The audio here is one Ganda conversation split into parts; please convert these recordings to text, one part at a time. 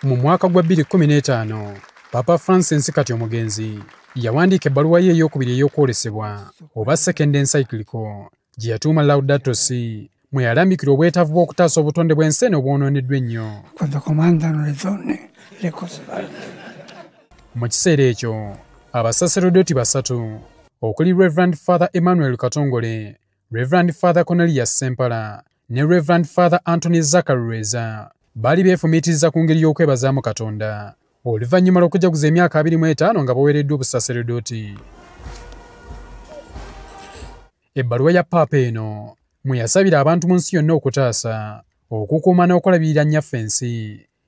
Mu mwaka gwa 2015 Papa Francis kati omugenzi yawandiika ebbaluwa ye ey'okubiri ey'okwolesebwa oba second encyclical gye yatuuma Laudato Si, mwe yalambikira obwetaavu bw'okutaasa obutonde bw'ensi eno obwonooneddwa ennyo. Mu kiseera ekyo abasaserodoti basatu okuli Reverend Father Emmanuel Katongole, Reverend Father Cornelius Sempala ne Reverend Father Anthony Zachary Reza baali beefumiitiriza ku ngeri y'okwebazaamu Katonda oluvannyuma lw'okujaguza emyaka 25 nga baweereddwa obusaserodoti. Ebbaluwa ya Paapa eno mwe yasabira abantu mu nsi yonna okutaasa, okukuuma n'okulabirira nnyaffe ensi,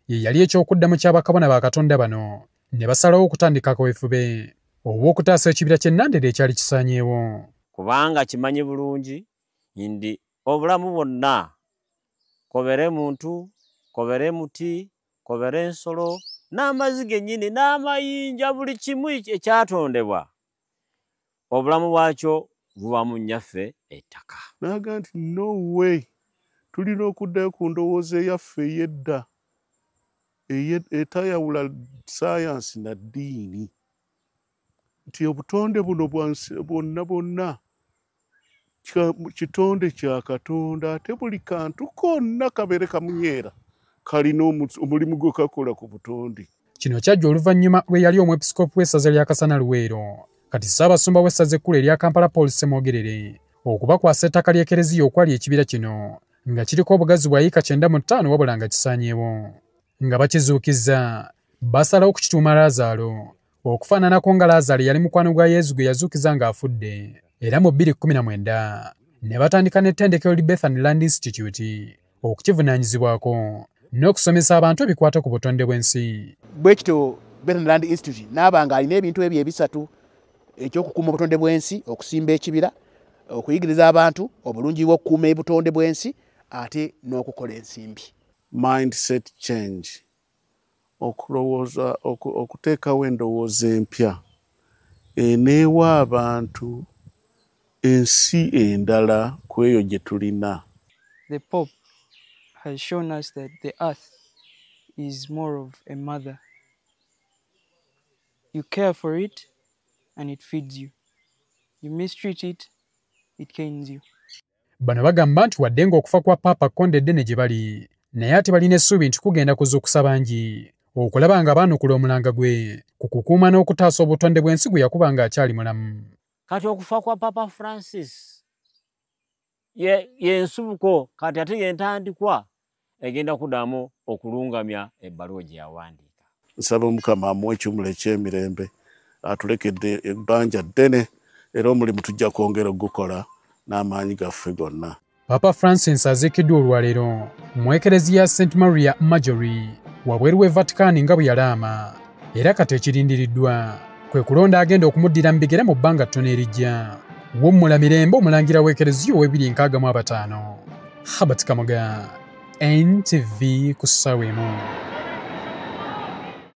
ye yali ekyokuddamu ky'abakabona ba Katonda bano ne basalawo okutandika kaweefube obw'okutaasa ekibira ky'Ennandera ekyali kisaanyeewo. Kubanga kimanyi bulungi ndi obulamu bwonna, kobere muntu, kobere muti, kobere ensolo, n'amazzi gennyini n'amayinja, buli kimu ekyatondebwa obulamu bwakyo buba mu nnyaffe ettaka. Naga nti no way tulina okuddayo ku ndowooza eyaffe ey'edda etayawula saayansi na ddiini, nti obutonde buno bwonna kitonde kya Katonda, ate buli kantu konna kabeere kamunyeera kalina omulimu gwe kakola ku butonde. Kino kyajja oluvannyuma lwe yali omwepisikoopi w'essaza lya Kasana Luweero, kati Ssaabasumba w'essaza ekkulu erya Kampala Paul Ssemwogerere, okubakwasa ettaka ly'ekereziya okwali ekibira kino nga kiriko obugazi bwa yiika 95 wabula nga kisaanyeewo. Nga bakizuukizza basalawo okukituuma Laazaalo okufaananako nga Laazaalo yali mukwano gwa Yesu gwe yazuukiza ng'afudde, era mu 2019 ne batandika n'ettendekero li Bethany Land Institute okukivunaanyizibwako n'okusomesa abantu ebikwata ku butonde bw'ensi. Bwe kityo Bethany Land Institute n'aba alina ebintu ebyo ebisatu: ekyokukuuma obutonde bw'ensi, okusimba ekibira, okuyigiriza abantu obulungi bw'okukuuma obutonde bw'ensi, ate n'okukola ensimbi. Mindset change, okulowooza, okuteekawo endowooza empya eneewa abantu ensi endala ku eyo gye tulina. The Pope has shown us that the earth is more of a mother. You care for it and it feeds you. You mistreat it, it canes you. Bano bagamba nti wadde ng'okufa kwa Paapa kondedde ne gye bali, naye ate balina essuubi nti kugenda kuzuukusa bangi okulaba nga baanukula omulanga gwe ku kukuuma n'okutaasa obutonde bw'ensi gwe yakuba ng'akyali mulamu. Kati okufa kwa Papa Francis ye nsubuko, kati ate y'entandikwa egenda kuddamu okulungamya ebbaluwa gye yawandiika. Nsaba Mukama amuwe ekimuli eky'emirembe, atulekedde ebbanja ddene, era omulimu tujja kwongera ogukola n'amaanyi gaffe gonna. Papa Francis aziikiddwa olwaleero mu ekereziya ya St. Maria Maggiore wabweru w'e Vatican nga bwe yalaama, era kati ekirindiriddwa kwe kulonda agenda okumuddira mu bigere mu bbanga ttono erijja. W'ommula Mirembe omulangira w'ekereziya ow'Ebiri 65. Herbert Kamoga, NTV ku ssaawa emu.